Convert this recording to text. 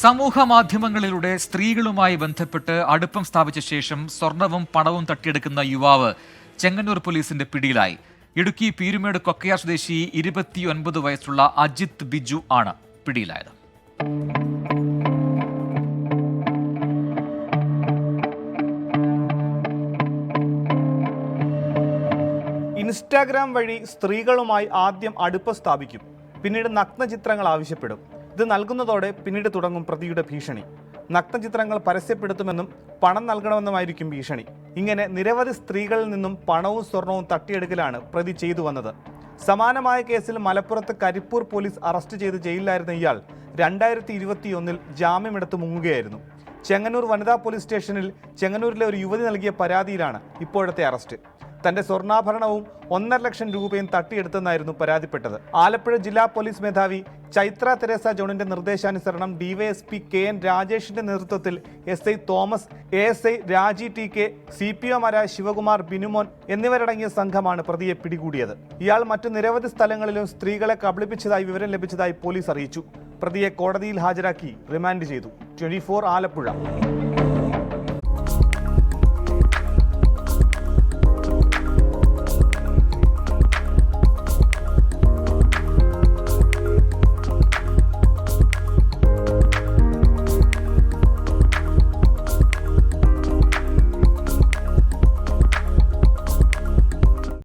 സമൂഹ മാധ്യമങ്ങളിലൂടെ സ്ത്രീകളുമായി ബന്ധപ്പെട്ട് അടുപ്പം സ്ഥാപിച്ച ശേഷം സ്വർണവും പണവും തട്ടിയെടുക്കുന്ന യുവാവ് ചെങ്ങന്നൂർ പോലീസിന്റെ പിടിയിലായി. ഇടുക്കി പീരുമേട് കൊക്കയാർ സ്വദേശി 29 വയസ്സുള്ള അജിത് ബിജു ആണ് പിടിയിലായത്. ഇൻസ്റ്റാഗ്രാം വഴി സ്ത്രീകളുമായി ആദ്യം അടുപ്പം സ്ഥാപിക്കും, പിന്നീട് നഗ്നചിത്രങ്ങൾ ആവശ്യപ്പെടും. ഇത് നൽകുന്നതോടെ പിന്നീട് തുടങ്ങും പ്രതിയുടെ ഭീഷണി. നഗ്നചിത്രങ്ങൾ പരസ്യപ്പെടുത്തുമെന്നും പണം നൽകണമെന്നുമായിരിക്കും ഭീഷണി. ഇങ്ങനെ നിരവധി സ്ത്രീകളിൽ നിന്നും പണവും സ്വർണവും തട്ടിയെടുക്കലാണ് പ്രതി ചെയ്തു വന്നത്. സമാനമായ കേസിൽ മലപ്പുറത്ത് കരിപ്പൂർ പോലീസ് അറസ്റ്റ് ചെയ്ത് ജയിലിലായിരുന്ന ഇയാൾ 2021 ജാമ്യമെടുത്ത് മുങ്ങുകയായിരുന്നു. ചെങ്ങന്നൂർ വനിതാ പോലീസ് സ്റ്റേഷനിൽ ചെങ്ങന്നൂരിലെ ഒരു യുവതി നൽകിയ പരാതിയിലാണ് ഇപ്പോഴത്തെ അറസ്റ്റ്. തന്റെ സ്വർണ്ണാഭരണവും 1.5 ലക്ഷം രൂപയും തട്ടിയെടുത്തെന്നായിരുന്നു പരാതിപ്പെട്ടത്. ആലപ്പുഴ ജില്ലാ പോലീസ് മേധാവി ചൈത്ര തെരേസ ജോണിന്റെ നിർദ്ദേശാനുസരണം ഡിവൈഎസ്പി KN രാജേഷിന്റെ നേതൃത്വത്തിൽ SI തോമസ്, ASI രാജി TK, CPOമാരായ ശിവകുമാർ, ബിനുമോൻ എന്നിവരടങ്ങിയ സംഘമാണ് പ്രതിയെ പിടികൂടിയത്. ഇയാൾ മറ്റു നിരവധി സ്ഥലങ്ങളിലും സ്ത്രീകളെ കബളിപ്പിച്ചതായി വിവരം ലഭിച്ചതായി പോലീസ് അറിയിച്ചു. പ്രതിയെ കോടതിയിൽ ഹാജരാക്കി റിമാൻഡ് ചെയ്തു. 24 ആലപ്പുഴ.